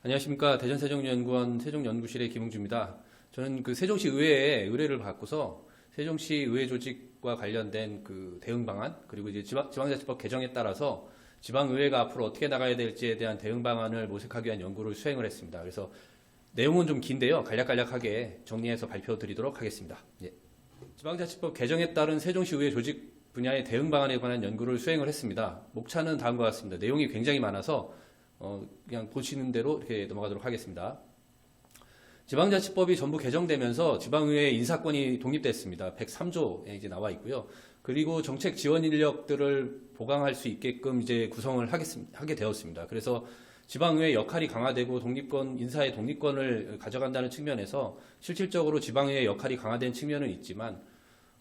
안녕하십니까. 대전세종연구원 세종연구실의 김웅주입니다. 저는 그 세종시 의회에 의뢰를 받고서 세종시 의회 조직과 관련된 그 대응 방안, 그리고 이제 지방자치법 개정에 따라서 지방의회가 앞으로 어떻게 나가야 될지에 대한 대응 방안을 모색하기 위한 연구를 수행을 했습니다. 그래서 내용은 좀 긴데요. 간략간략하게 정리해서 발표드리도록 하겠습니다. 예. 지방자치법 개정에 따른 세종시 의회 조직 분야의 대응 방안에 관한 연구를 수행을 했습니다. 목차는 다음과 같습니다. 내용이 굉장히 많아서 그냥 보시는 대로 이렇게 넘어가도록 하겠습니다. 지방자치법이 전부 개정되면서 지방의회 인사권이 독립됐습니다. 103조에 이제 나와 있고요. 그리고 정책 지원 인력들을 보강할 수 있게끔 이제 구성을 하게 되었습니다. 그래서 지방의회 역할이 강화되고 인사의 독립권을 가져간다는 측면에서 실질적으로 지방의회 역할이 강화된 측면은 있지만,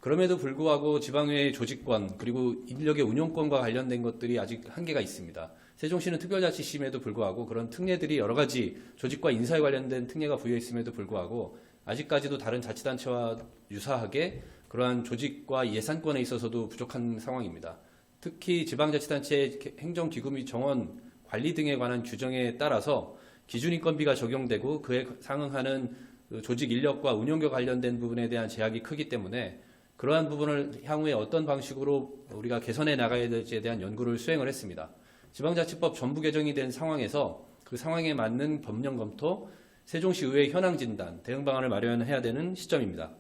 그럼에도 불구하고 지방의회 조직권 그리고 인력의 운용권과 관련된 것들이 아직 한계가 있습니다. 세종시는 특별자치시임에도 불구하고 그런 특례들이 여러 가지 조직과 인사에 관련된 특례가 부여해 있음에도 불구하고 아직까지도 다른 자치단체와 유사하게 그러한 조직과 예산권에 있어서도 부족한 상황입니다. 특히 지방자치단체의 행정기구 및 정원 관리 등에 관한 규정에 따라서 기준인건비가 적용되고 그에 상응하는 조직 인력과 운영과 관련된 부분에 대한 제약이 크기 때문에 그러한 부분을 향후에 어떤 방식으로 우리가 개선해 나가야 될지에 대한 연구를 수행을 했습니다. 지방자치법 전부 개정이 된 상황에서 그 상황에 맞는 법령 검토, 세종시 의회 현황 진단, 대응 방안을 마련해야 되는 시점입니다.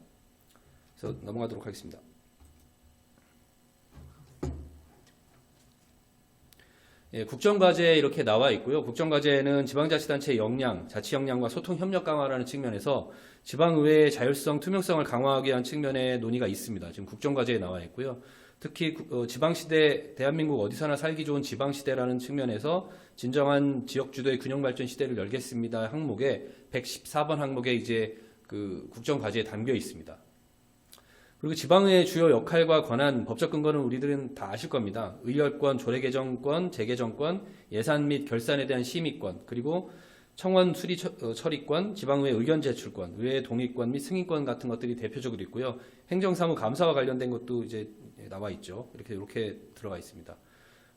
그래서 넘어가도록 하겠습니다. 예, 국정과제에 이렇게 나와 있고요. 국정과제는 지방자치단체의 역량, 자치 역량과 소통 협력 강화라는 측면에서 지방의회의 자율성, 투명성을 강화하기 위한 측면의 논의가 있습니다. 지금 국정과제에 나와 있고요. 특히 지방시대, 대한민국 어디서나 살기 좋은 지방시대라는 측면에서 진정한 지역주도의 균형발전 시대를 열겠습니다. 항목에 114번 항목에 이제 그 국정과제에 담겨 있습니다. 그리고 지방의 주요 역할과 권한, 법적 근거는 우리들은 다 아실 겁니다. 의결권, 조례개정권, 재개정권, 예산 및 결산에 대한 심의권, 그리고 청원 수리 처리권, 지방의회 의견 제출권, 의회 동의권 및 승인권 같은 것들이 대표적으로 있고요. 행정사무 감사와 관련된 것도 이제 나와 있죠. 이렇게 들어가 있습니다.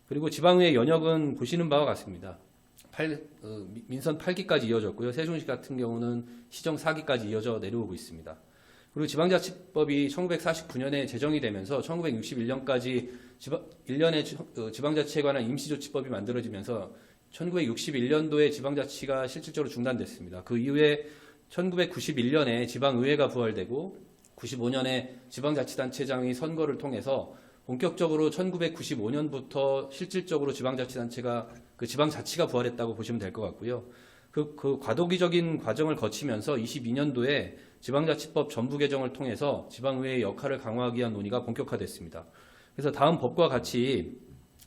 그리고 지방의회 연역은 보시는 바와 같습니다. 민선 8기까지 이어졌고요. 세종시 같은 경우는 시정 4기까지 이어져 내려오고 있습니다. 그리고 지방자치법이 1949년에 제정이 되면서 1961년까지 1년의 지방자치에 관한 임시조치법이 만들어지면서 1961년도에 지방자치가 실질적으로 중단됐습니다. 그 이후에 1991년에 지방의회가 부활되고 95년에 지방자치단체장의 선거를 통해서 본격적으로 1995년부터 실질적으로 지방자치가 부활했다고 보시면 될 것 같고요. 그 과도기적인 과정을 거치면서 22년도에 지방자치법 전부 개정을 통해서 지방의회의 역할을 강화하기 위한 논의가 본격화됐습니다. 그래서 다음 법과 같이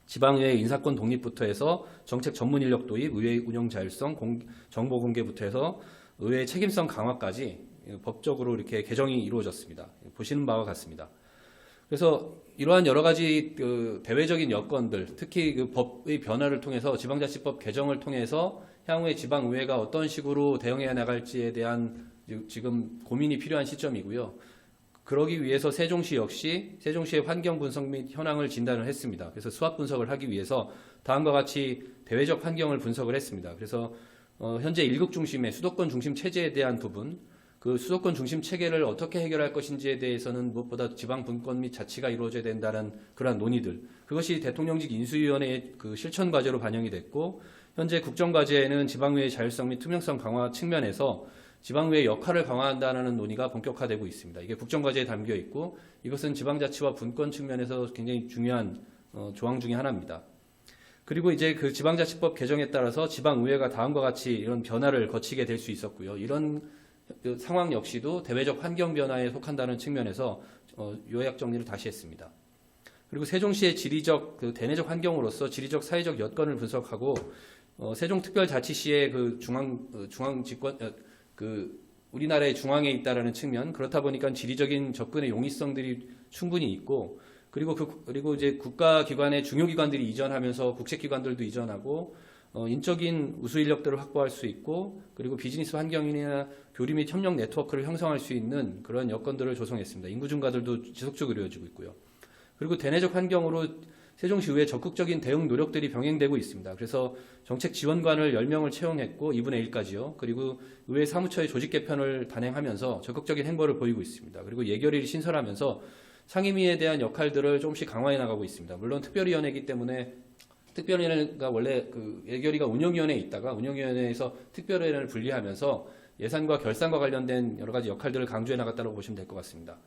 지방의회 인사권 독립부터 해서 정책 전문 인력 도입, 의회 운영 자율성, 정보 공개부터 해서 의회 책임성 강화까지 법적으로 이렇게 개정이 이루어졌습니다. 보시는 바와 같습니다. 그래서 이러한 여러 가지 대외적인 여건들, 특히 그 법의 변화를 통해서 지방자치법 개정을 통해서 향후에 지방의회가 어떤 식으로 대응해 나갈지에 대한 지금 고민이 필요한 시점이고요. 그러기 위해서 세종시 역시 세종시의 환경 분석 및 현황을 진단을 했습니다. 그래서 수합 분석을 하기 위해서 다음과 같이 대외적 환경을 분석을 했습니다. 그래서 현재 일극 중심의 수도권 중심 체제에 대한 부분, 그 수도권 중심 체계를 어떻게 해결할 것인지에 대해서는 무엇보다 지방 분권 및 자치가 이루어져야 된다는 그러한 논의들, 그것이 대통령직 인수위원회의 그 실천 과제로 반영이 됐고, 현재 국정과제에는 지방의회 자율성 및 투명성 강화 측면에서 지방의회 역할을 강화한다는 논의가 본격화되고 있습니다. 이게 국정과제에 담겨 있고, 이것은 지방자치와 분권 측면에서 굉장히 중요한 조항 중에 하나입니다. 그리고 이제 그 지방자치법 개정에 따라서 지방의회가 다음과 같이 이런 변화를 거치게 될 수 있었고요. 이런 상황 역시도 대외적 환경 변화에 속한다는 측면에서 요약 정리를 다시 했습니다. 그리고 세종시의 지리적, 대내적 환경으로서 지리적 사회적 여건을 분석하고 세종특별자치시의 그 중앙 집권, 우리나라의 중앙에 있다라는 측면, 그렇다 보니까 지리적인 접근의 용이성들이 충분히 있고, 그리고 이제 국가기관의 중요기관들이 이전하면서 국책기관들도 이전하고, 인적인 우수 인력들을 확보할 수 있고, 그리고 비즈니스 환경이나 교류 및 협력 네트워크를 형성할 수 있는 그런 여건들을 조성했습니다. 인구 증가들도 지속적으로 이루어지고 있고요. 그리고 대내적 환경으로 세종시의회 적극적인 대응 노력들이 병행되고 있습니다. 그래서 정책 지원관을 10명을 채용했고 2분의 1까지요. 그리고 의회 사무처의 조직 개편을 단행하면서 적극적인 행보를 보이고 있습니다. 그리고 예결위를 신설하면서 상임위에 대한 역할들을 조금씩 강화해 나가고 있습니다. 물론 특별위원회이기 때문에 특별위원회가 원래 그 예결위가 운영위원회에 있다가 운영위원회에서 특별위원회를 분리하면서 예산과 결산과 관련된 여러 가지 역할들을 강조해 나갔다고 보시면 될 것 같습니다.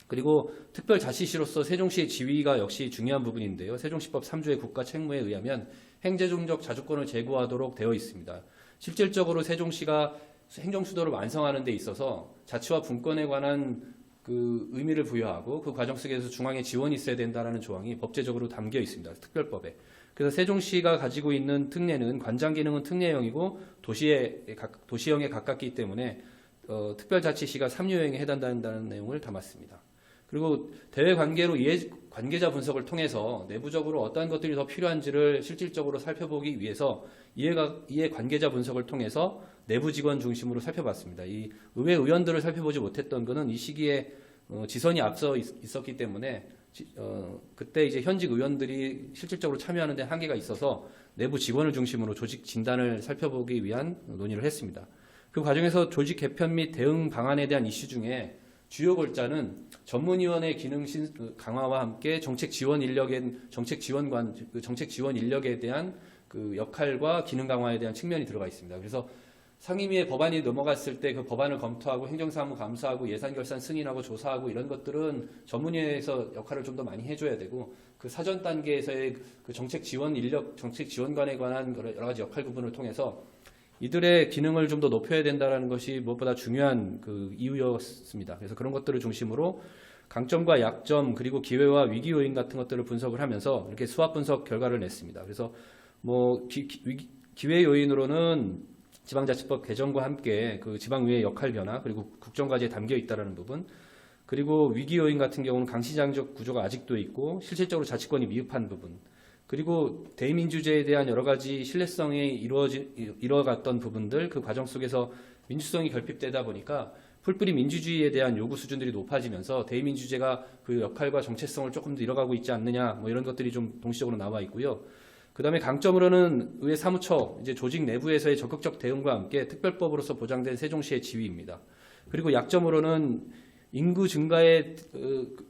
그리고 특별자치시로서 세종시의 지위가 역시 중요한 부분인데요. 세종시법 3조의 국가책무에 의하면 행정적 자주권을 제고하도록 되어 있습니다. 실질적으로 세종시가 행정수도를 완성하는 데 있어서 자치와 분권에 관한 그 의미를 부여하고 그 과정 속에서 중앙의 지원이 있어야 된다는 조항이 법제적으로 담겨 있습니다. 특별법에. 그래서 세종시가 가지고 있는 특례는 관장 기능은 특례형이고 도시형에 가깝기 때문에 특별자치시가 삼류형에 해당한다는 내용을 담았습니다. 그리고 대외 관계로 관계자 분석을 통해서 내부적으로 어떠한 것들이 더 필요한지를 실질적으로 살펴보기 위해서 이해 관계자 분석을 통해서 내부 직원 중심으로 살펴봤습니다. 이 의회 의원들을 살펴보지 못했던 것은 이 시기에 지선이 앞서 있었기 때문에 그때 이제 현직 의원들이 실질적으로 참여하는 데 한계가 있어서 내부 직원을 중심으로 조직 진단을 살펴보기 위한 논의를 했습니다. 그 과정에서 조직 개편 및 대응 방안에 대한 이슈 중에 주요 골자는 전문위원회 기능 강화와 함께 정책 지원 인력에 대한 그 역할과 기능 강화에 대한 측면이 들어가 있습니다. 그래서 상임위에 법안이 넘어갔을 때 그 법안을 검토하고 행정사무 감사하고 예산결산 승인하고 조사하고 이런 것들은 전문위에서 역할을 좀 더 많이 해줘야 되고 그 사전 단계에서의 그 정책 지원 인력, 정책 지원관에 관한 여러 가지 역할 구분을 통해서 이들의 기능을 좀 더 높여야 된다는 것이 무엇보다 중요한 그 이유였습니다. 그래서 그런 것들을 중심으로 강점과 약점 그리고 기회와 위기 요인 같은 것들을 분석을 하면서 이렇게 수합 분석 결과를 냈습니다. 그래서 뭐 기회 요인으로는 지방자치법 개정과 함께 그 지방의회 역할 변화 그리고 국정과제에 담겨 있다는 부분 그리고 위기 요인 같은 경우는 강시장적 구조가 아직도 있고 실질적으로 자치권이 미흡한 부분 그리고 대의민주제에 대한 여러 가지 신뢰성이 이루어갔던 부분들 그 과정 속에서 민주성이 결핍되다 보니까 풀뿌리 민주주의에 대한 요구 수준들이 높아지면서 대의민주제가 그 역할과 정체성을 조금 더 잃어가고 있지 않느냐 뭐 이런 것들이 좀 동시적으로 나와 있고요. 그 다음에 강점으로는 의회 사무처 이제 조직 내부에서의 적극적 대응과 함께 특별법으로서 보장된 세종시의 지위입니다. 그리고 약점으로는 인구 증가의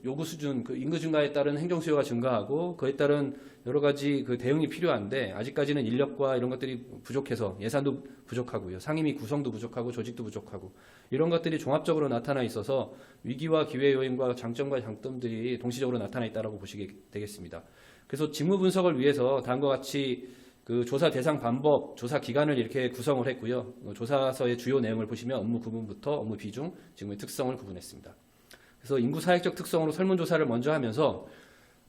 요구 수준, 그 인구 증가에 따른 행정 수요가 증가하고 그에 따른 여러 가지 그 대응이 필요한데 아직까지는 인력과 이런 것들이 부족해서 예산도 부족하고요. 상임위 구성도 부족하고 조직도 부족하고 이런 것들이 종합적으로 나타나 있어서 위기와 기회 요인과 장점과 장점들이 동시적으로 나타나 있다고 보시게 되겠습니다. 그래서 직무 분석을 위해서 다음과 같이 그 조사 대상 방법, 조사 기간을 이렇게 구성을 했고요. 조사서의 주요 내용을 보시면 업무 구분부터 업무 비중, 직무의 특성을 구분했습니다. 그래서 인구 사회적 특성으로 설문조사를 먼저 하면서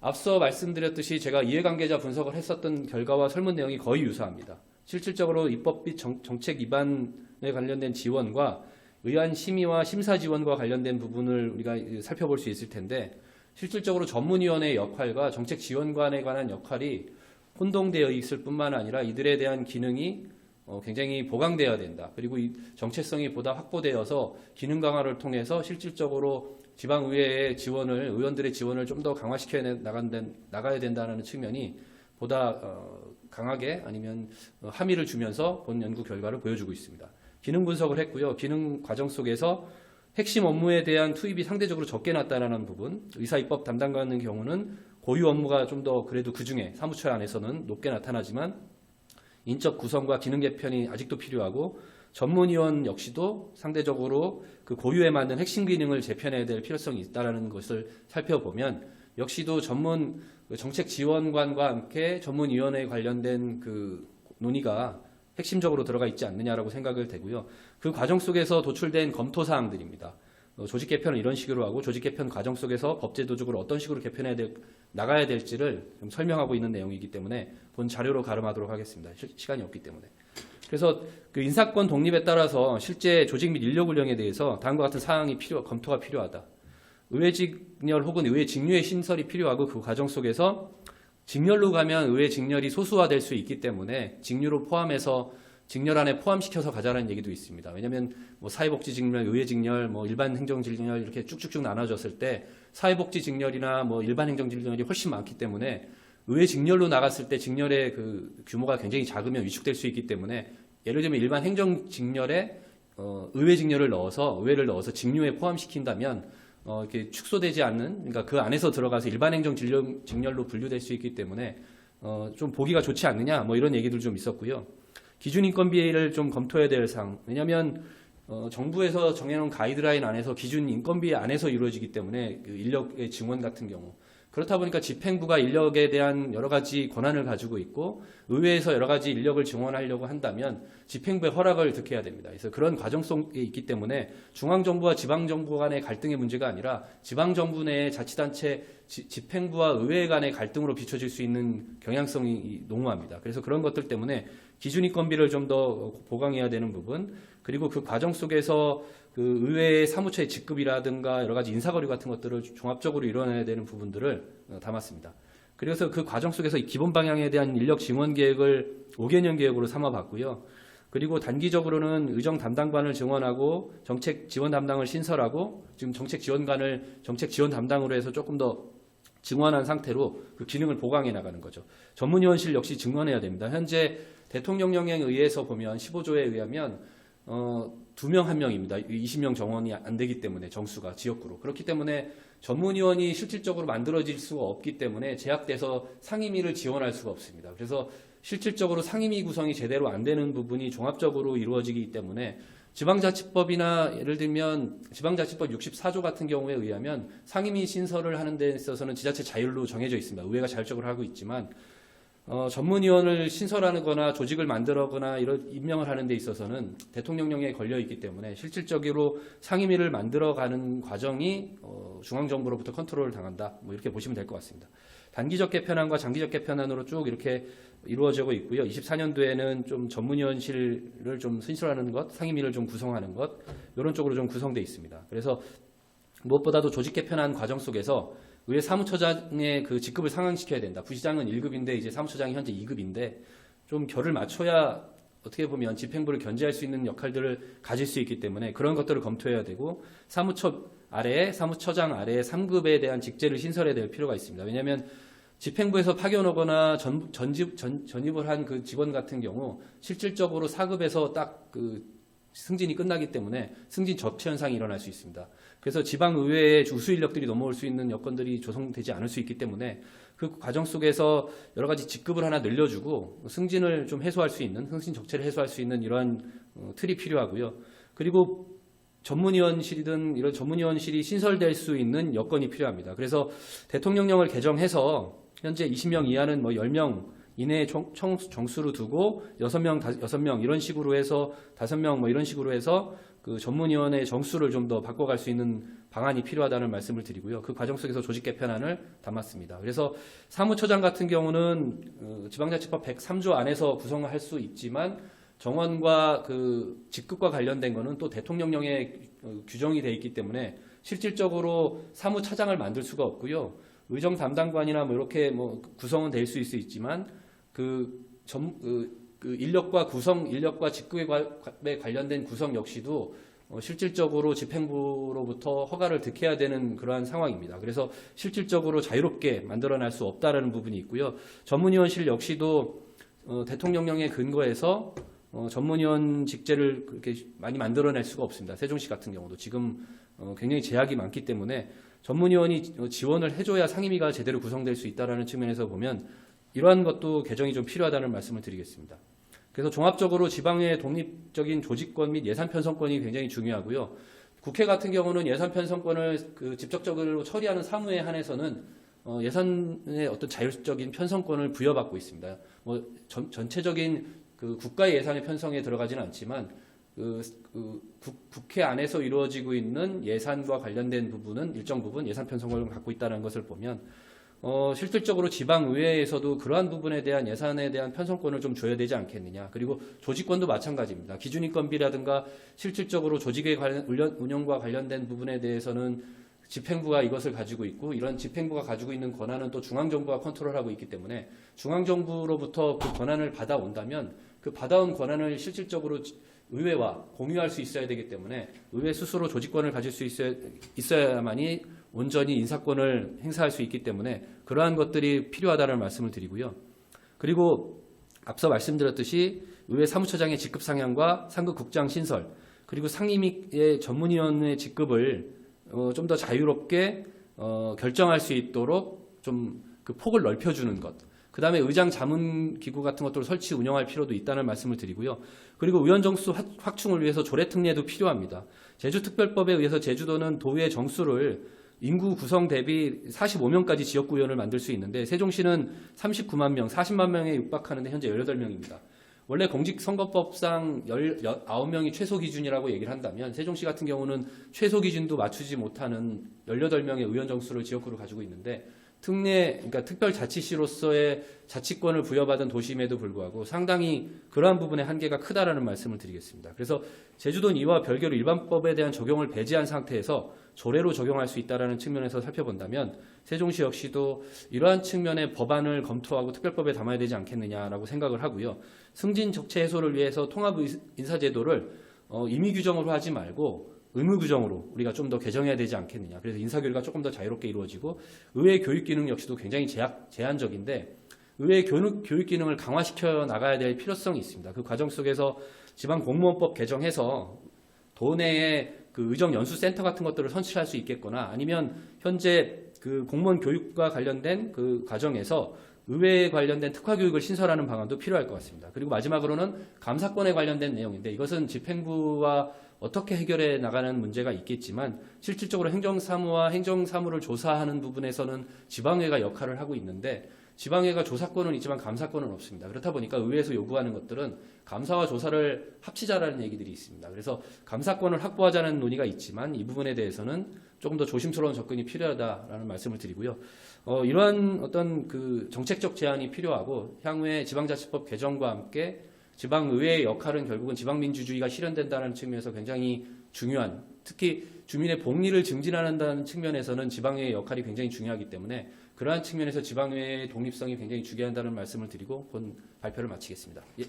앞서 말씀드렸듯이 제가 이해관계자 분석을 했었던 결과와 설문 내용이 거의 유사합니다. 실질적으로 입법 및 정책 위반에 관련된 지원과 의안 심의와 심사 지원과 관련된 부분을 우리가 살펴볼 수 있을 텐데 실질적으로 전문위원회의 역할과 정책 지원관에 관한 역할이 혼동되어 있을 뿐만 아니라 이들에 대한 기능이 굉장히 보강되어야 된다. 그리고 이 정체성이 보다 확보되어서 기능 강화를 통해서 실질적으로 지방의회의 지원을, 의원들의 지원을 좀 더 강화시켜 나가야 된다는 측면이 보다 강하게 아니면 함의를 주면서 본 연구 결과를 보여주고 있습니다. 기능 분석을 했고요. 기능 과정 속에서 핵심 업무에 대한 투입이 상대적으로 적게 났다는 부분, 의사입법 담당관의 경우는 고유 업무가 좀 더 그래도 그중에 사무처 안에서는 높게 나타나지만 인적 구성과 기능 개편이 아직도 필요하고 전문위원 역시도 상대적으로 그 고유에 맞는 핵심 기능을 재편해야 될 필요성이 있다는 것을 살펴보면 역시도 전문 정책 지원관과 함께 전문위원회에 관련된 그 논의가 핵심적으로 들어가 있지 않느냐라고 생각을 되고요. 그 과정 속에서 도출된 검토 사항들입니다. 조직 개편을 이런 식으로 하고 조직 개편 과정 속에서 법제도적으로 어떤 식으로 나가야 될지를 좀 설명하고 있는 내용이기 때문에 본 자료로 가름하도록 하겠습니다. 시간이 없기 때문에. 그래서 그 인사권 독립에 따라서 실제 조직 및 인력 운영에 대해서 다음과 같은 사항이 검토가 필요하다. 의회 직렬 혹은 의회 직류의 신설이 필요하고 그 과정 속에서 직렬로 가면 의회 직렬이 소수화될 수 있기 때문에 직류로 포함해서 직렬 안에 포함시켜서 가자라는 얘기도 있습니다. 왜냐하면 뭐 사회복지 직렬, 의회 직렬, 뭐 일반 행정 직렬 이렇게 쭉쭉쭉 나눠졌을 때 사회복지 직렬이나 뭐 일반 행정 직렬이 훨씬 많기 때문에 의회 직렬로 나갔을 때 직렬의 그 규모가 굉장히 작으면 위축될 수 있기 때문에 예를 들면 일반 행정 직렬에 의회 직렬을 넣어서 의회를 넣어서 직류에 포함시킨다면 이렇게 축소되지 않는, 그러니까 그 안에서 들어가서 일반 행정 직렬로 분류될 수 있기 때문에 좀 보기가 좋지 않느냐, 뭐 이런 얘기들 좀 있었고요. 기준 인건비를 좀 검토해야 될 사항. 왜냐하면 정부에서 정해놓은 가이드라인 안에서 기준 인건비 안에서 이루어지기 때문에 그 인력의 증원 같은 경우. 그렇다 보니까 집행부가 인력에 대한 여러 가지 권한을 가지고 있고 의회에서 여러 가지 인력을 증원하려고 한다면 집행부의 허락을 득해야 됩니다. 그래서 그런 과정 속에 있기 때문에 중앙정부와 지방정부 간의 갈등의 문제가 아니라 지방정부 내의 자치단체 집행부와 의회 간의 갈등으로 비춰질 수 있는 경향성이 농후합니다. 그래서 그런 것들 때문에 기준인건비를 좀 더 보강해야 되는 부분, 그리고 그 과정 속에서 그 의회 사무처의 직급이라든가 여러 가지 인사거리 같은 것들을 종합적으로 이뤄내야 되는 부분들을 담았습니다. 그래서 그 과정 속에서 이 기본 방향에 대한 인력 증원 계획을 5개년 계획으로 삼아봤고요. 그리고 단기적으로는 의정 담당관을 증원하고 정책 지원 담당을 신설하고 지금 정책 지원관을 정책 지원 담당으로 해서 조금 더 증원한 상태로 그 기능을 보강해 나가는 거죠. 전문위원실 역시 증원해야 됩니다. 현재 대통령령에 의해서 보면 15조에 의하면 2명 1명입니다. 20명 정원이 안 되기 때문에 정수가 지역구로. 그렇기 때문에 전문위원이 실질적으로 만들어질 수가 없기 때문에 제약돼서 상임위를 지원할 수가 없습니다. 그래서 실질적으로 상임위 구성이 제대로 안 되는 부분이 종합적으로 이루어지기 때문에 지방자치법이나 예를 들면 지방자치법 64조 같은 경우에 의하면 상임위 신설을 하는 데 있어서는 지자체 자율로 정해져 있습니다. 의회가 자율적으로 하고 있지만 전문위원을 신설하거나 조직을 만들거나 이런 임명을 하는 데 있어서는 대통령령에 걸려 있기 때문에 실질적으로 상임위를 만들어가는 과정이 중앙정부로부터 컨트롤을 당한다. 뭐 이렇게 보시면 될 것 같습니다. 단기적 개편안과 장기적 개편안으로 쭉 이렇게 이루어지고 있고요. 24년도에는 좀 전문위원실을 좀 신설하는 것, 상임위를 좀 구성하는 것, 이런 쪽으로 좀 구성되어 있습니다. 그래서 무엇보다도 조직 개편안 과정 속에서 의회 사무처장의 그 직급을 상향시켜야 된다. 부시장은 1급인데 이제 사무처장이 현재 2급인데 좀 결을 맞춰야 어떻게 보면 집행부를 견제할 수 있는 역할들을 가질 수 있기 때문에 그런 것들을 검토해야 되고 사무처 아래에 사무처장 아래에 3급에 대한 직제를 신설해야 될 필요가 있습니다. 왜냐하면 집행부에서 파견오거나 전입을 한 그 직원 같은 경우 실질적으로 4급에서 딱 그 승진이 끝나기 때문에 승진 접체 현상이 일어날 수 있습니다. 그래서 지방의회의 우수 인력들이 넘어올 수 있는 여건들이 조성되지 않을 수 있기 때문에 그 과정 속에서 여러 가지 직급을 하나 늘려주고 승진을 좀 해소할 수 있는, 승진 적체를 해소할 수 있는 이러한 틀이 필요하고요. 그리고 전문위원실이든 이런 전문위원실이 신설될 수 있는 여건이 필요합니다. 그래서 대통령령을 개정해서 현재 20명 이하는 뭐 10명 이내의 정수로 두고 6명 이런 식으로 해서 5명 뭐 이런 식으로 해서 그 전문위원회 정수를 좀 더 바꿔갈 수 있는 방안이 필요하다는 말씀을 드리고요. 그 과정 속에서 조직 개편안을 담았습니다. 그래서 사무처장 같은 경우는 지방자치법 103조 안에서 구성을 할 수 있지만 정원과 그 직급과 관련된 거는 또 대통령령에 규정이 돼 있기 때문에 실질적으로 사무차장을 만들 수가 없고요. 의정 담당관이나 뭐 이렇게 뭐 구성은 될 수 있지만 그 인력과 인력과 직급에 관련된 구성 역시도 실질적으로 집행부로부터 허가를 득해야 되는 그러한 상황입니다. 그래서 실질적으로 자유롭게 만들어낼 수 없다라는 부분이 있고요. 전문위원실 역시도 대통령령에 근거해서 전문위원 직제를 그렇게 많이 만들어낼 수가 없습니다. 세종시 같은 경우도 지금 굉장히 제약이 많기 때문에 전문위원이 지원을 해줘야 상임위가 제대로 구성될 수 있다는 측면에서 보면 이러한 것도 개정이 좀 필요하다는 말씀을 드리겠습니다. 그래서 종합적으로 지방의 독립적인 조직권 및 예산 편성권이 굉장히 중요하고요. 국회 같은 경우는 예산 편성권을 그 직접적으로 처리하는 사무에 한해서는 예산의 어떤 자율적인 편성권을 부여받고 있습니다. 뭐 전체적인 그 국가의 예산의 편성에 들어가지는 않지만 국회 안에서 이루어지고 있는 예산과 관련된 부분은 일정 부분 예산 편성권을 갖고 있다는 것을 보면 실질적으로 지방의회에서도 그러한 부분에 대한 예산에 대한 편성권을 좀 줘야 되지 않겠느냐. 그리고 조직권도 마찬가지입니다. 기준인건비라든가 실질적으로 조직의 운영과 관련된 부분에 대해서는 집행부가 이것을 가지고 있고 이런 집행부가 가지고 있는 권한은 또 중앙정부가 컨트롤하고 있기 때문에 중앙정부로부터 그 권한을 받아온다면 그 받아온 권한을 실질적으로 의회와 공유할 수 있어야 되기 때문에 의회 스스로 조직권을 가질 수 있어야만이 온전히 인사권을 행사할 수 있기 때문에 그러한 것들이 필요하다는 말씀을 드리고요. 그리고 앞서 말씀드렸듯이 의회 사무처장의 직급 상향과 상급 국장 신설, 그리고 상임위의 전문위원회 직급을 좀 더 자유롭게 결정할 수 있도록 좀 그 폭을 넓혀주는 것. 그 다음에 의장 자문기구 같은 것들을 설치 운영할 필요도 있다는 말씀을 드리고요. 그리고 의원 정수 확충을 위해서 조례특례도 필요합니다. 제주특별법에 의해서 제주도는 도의 정수를 인구 구성 대비 45명까지 지역구 의원을 만들 수 있는데 세종시는 39만 명, 40만 명에 육박하는데 현재 18명입니다. 원래 공직선거법상 19명이 최소 기준이라고 얘기를 한다면 세종시 같은 경우는 최소 기준도 맞추지 못하는 18명의 의원 정수를 지역구로 가지고 있는데 그러니까 특별자치시로서의 자치권을 부여받은 도심에도 불구하고 상당히 그러한 부분의 한계가 크다라는 말씀을 드리겠습니다. 그래서 제주도는 이와 별개로 일반법에 대한 적용을 배제한 상태에서 조례로 적용할 수 있다는 측면에서 살펴본다면 세종시 역시도 이러한 측면의 법안을 검토하고 특별법에 담아야 되지 않겠느냐라고 생각을 하고요. 승진 적체 해소를 위해서 통합 인사제도를 임의 규정으로 하지 말고 의무 규정으로 우리가 좀 더 개정해야 되지 않겠느냐. 그래서 인사교류가 조금 더 자유롭게 이루어지고 의회 교육 기능 역시도 굉장히 제한적인데 의회 교육 기능을 강화시켜 나가야 될 필요성이 있습니다. 그 과정 속에서 지방공무원법 개정해서 도내에 그 의정연수센터 같은 것들을 선출할 수 있겠거나 아니면 현재 그 공무원 교육과 관련된 그 과정에서 의회에 관련된 특화교육을 신설하는 방안도 필요할 것 같습니다. 그리고 마지막으로는 감사권에 관련된 내용인데 이것은 집행부와 어떻게 해결해 나가는 문제가 있겠지만 실질적으로 행정사무와 행정사무를 조사하는 부분에서는 지방의회가 역할을 하고 있는데 지방의회가 조사권은 있지만 감사권은 없습니다. 그렇다 보니까 의회에서 요구하는 것들은 감사와 조사를 합치자라는 얘기들이 있습니다. 그래서 감사권을 확보하자는 논의가 있지만 이 부분에 대해서는 조금 더 조심스러운 접근이 필요하다라는 말씀을 드리고요. 이러한 어떤 그 정책적 제안이 필요하고 향후에 지방자치법 개정과 함께 지방의회의 역할은 결국은 지방민주주의가 실현된다는 측면에서 굉장히 중요한, 특히 주민의 복리를 증진한다는 측면에서는 지방의회의 역할이 굉장히 중요하기 때문에 그러한 측면에서 지방의회의 독립성이 굉장히 중요하다는 말씀을 드리고 본 발표를 마치겠습니다. 예.